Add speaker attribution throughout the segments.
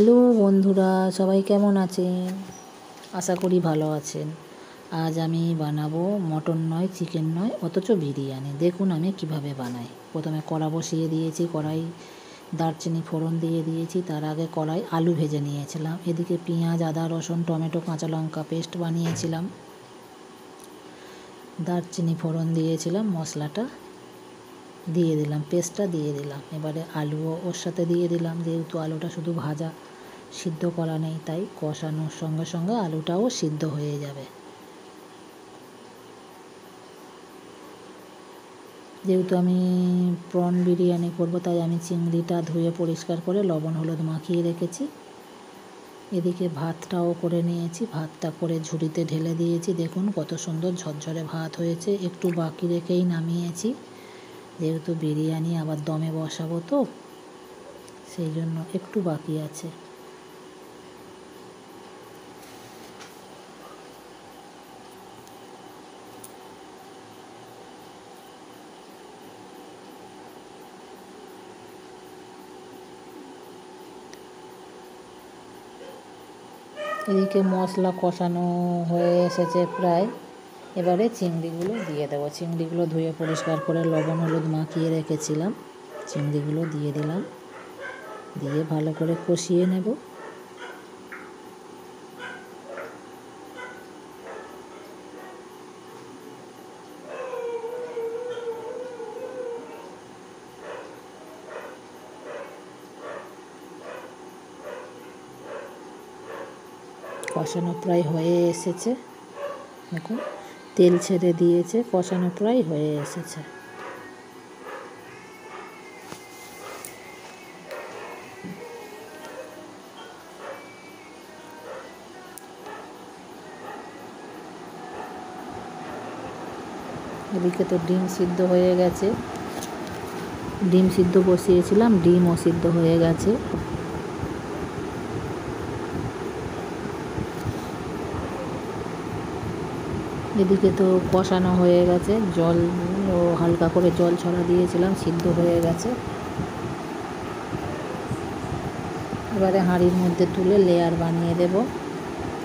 Speaker 1: Hello বন্ধুরা, সবাই কেমন আছেন? আশা করি ভালো আছেন। আজ আমি বানাবো মটন নয়, চিকেন নয়, অথচ বিরিয়ানি। দেখুন আমি কিভাবে বানাই। প্রথমে কড়া বসিয়ে দিয়েছি, কড়াই দারচিনি ফোড়ন দিয়ে দিয়েছি। তার আগে কড়াই আলু ভেজে নিয়েছিলাম। এদিকে পেঁয়াজ, আদা, রসুন, টমেটো, কাঁচা লঙ্কা পেস্ট বানিয়েছিলাম। দারচিনি ফোড়ন দিয়েছিলাম, মশলাটা দিয়ে দিলাম, পেস্টটা দিয়ে দিলাম। এবারে আলুও ওর সাথে দিয়ে দিলাম। যেহেতু আলুটা শুধু ভাজা, সিদ্ধ করা নেই, তাই কষানোর সঙ্গে সঙ্গে আলুটাও সিদ্ধ হয়ে যাবে। যেহেতু আমি প্রন বিরিয়ানি করব, তাই আমি চিংড়িটা ধুয়ে পরিষ্কার করে লবণ হলুদ মাখিয়ে রেখেছি। এদিকে ভাতটাও করে নিয়েছি, ভাতটা করে ঝুড়িতে ঢেলে দিয়েছি। দেখুন কত সুন্দর ঝরঝরে ভাত হয়েছে। একটু বাকি রেখেই নামিয়েছি, যেহেতু বিরিয়ানি আবার দমে বসাবো, তো সেই জন্য একটু বাকি আছে। এদিকে মশলা কষানো হয়ে এসেছে প্রায়। এবারে চিংড়িগুলো দিয়ে দেবো। চিংড়িগুলো ধুয়ে পরিষ্কার করে লবণ হলুদ মাখিয়ে রেখেছিলাম। চিংড়িগুলো দিয়ে দিলাম, দিয়ে ভালো করে কষিয়ে নেব। কষানো প্রায় হয়ে এসেছে। দেখুন তেল ছেড়ে দিয়েছে, কষানো প্রায় হয়ে এসেছে। এদিকে তো ডিম সিদ্ধ হয়ে গেছে। ডিম সিদ্ধ বসিয়েছিলাম, ডিমও সিদ্ধ হয়ে গেছে। এদিকে তো কষানো হয়ে গেছে, জল হালকা করে জল ছড়া দিয়েছিলাম, সিদ্ধ হয়ে গেছে। এবারে হাঁড়ির মধ্যে তুলে লেয়ার বানিয়ে দেব।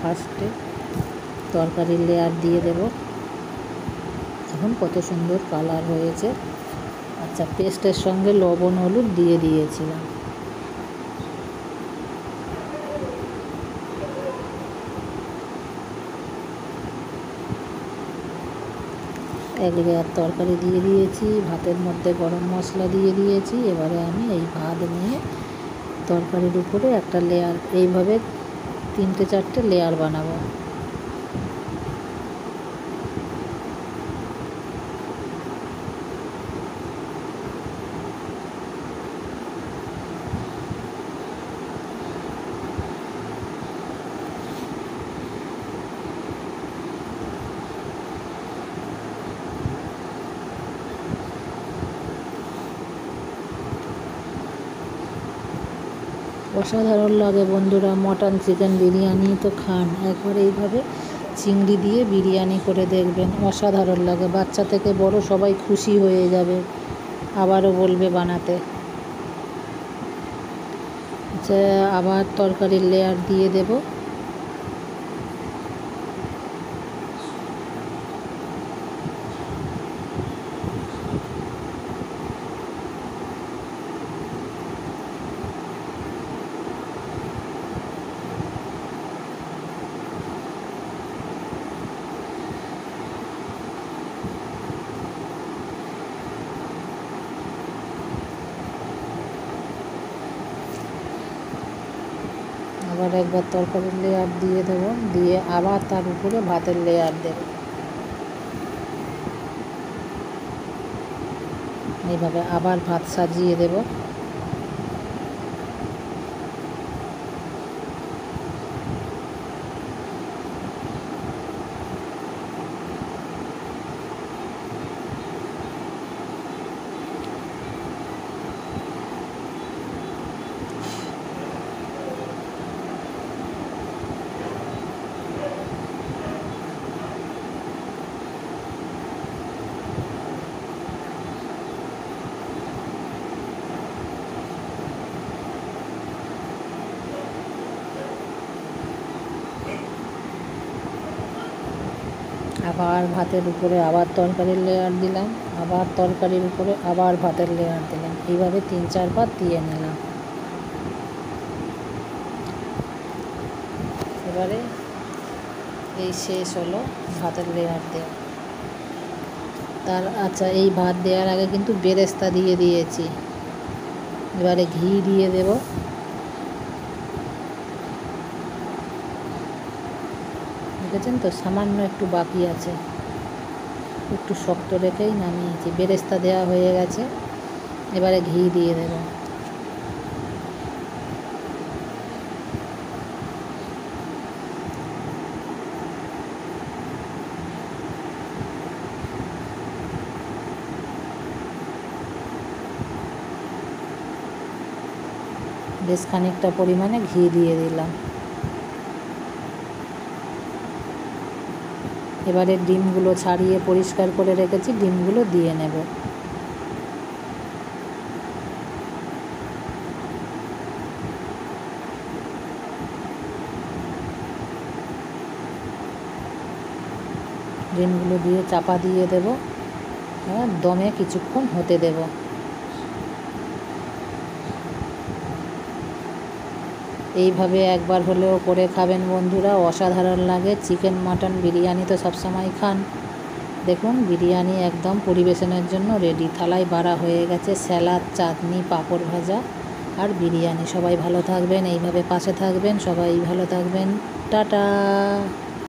Speaker 1: ফার্স্টে তরকারির লেয়ার দিয়ে দেব। এখন কত সুন্দর কালার হয়েছে। আচ্ছা, পেস্টের সঙ্গে লবণ হলুদ দিয়ে দিয়েছিলাম। এক লেয়ার তরকারি দিয়ে দিয়েছি, ভাতের মধ্যে গরম মশলা দিয়ে দিয়েছি। এবারে আমি এই ভাত নিয়ে তরকারির উপরে একটা লেয়ার, এইভাবে 3-4টে লেয়ার বানাবো। অসাধারণ লাগে বন্ধুরা। মটন চিকেন বিরিয়ানি তো খান, একবার এইভাবে চিংড়ি দিয়ে বিরিয়ানি করে দেখবেন, অসাধারণ লাগে। বাচ্চা থেকে বড় সবাই খুশি হয়ে যাবে, আবারও বলবে বানাতে। আচ্ছা, আবার তরকারির লেয়ার দিয়ে দেব। আবার একবার তরকারির লেয়ার দিয়ে দেব, দিয়ে আবার তার উপরে ভাতের লেয়ার দেব। এইভাবে আবার ভাত সাজিয়ে দেব। আবার ভাতের উপরে আবার তরকারির লেয়ার দিলাম, আবার তরকারির উপরে আবার ভাতের লেয়ার দিলাম, এইভাবে 3-4 বার দিয়ে নিলাম। এবারে এই শেষ হলো ভাতের লেয়ার দেওয়া। আচ্ছা, এই ভাত দেওয়ার আগে কিন্তু বেরেস্তা দিয়ে দিয়েছি। এবারে ঘি দিয়ে দেব। দেখেছেন তো, সামান্য একটু বাকি আছে, একটু শক্ত রেখেই নামিয়েছি। বেরেস্তা দেওয়া হয়ে গেছে, এবারে ঘি দিয়ে দেব। বেশ খানিকটা পরিমাণে ঘি দিয়ে দিলাম। এবারে ডিমগুলো ছাড়িয়ে পরিষ্কার করে রেখেছি, ডিমগুলো দিয়ে নেব। ডিমগুলো দিয়ে চাপা দিয়ে দেব, দমে কিছুক্ষণ হতে দেব। এইভাবে একবার হলেও করে খাবেন বন্ধুরা, অসাধারণ লাগে। চিকেন মাটন বিরিয়ানি তো সবসময় খান। দেখুন, বিরিয়ানি একদম পরিবেশনের জন্য রেডি। থালায় বাড়া হয়ে গেছে, স্যালাড, চাটনি, পাঁপড় ভাজা আর বিরিয়ানি। সবাই ভালো থাকবেন, এইভাবে পাশে থাকবেন, সবাই ভালো থাকবেন। টাটা।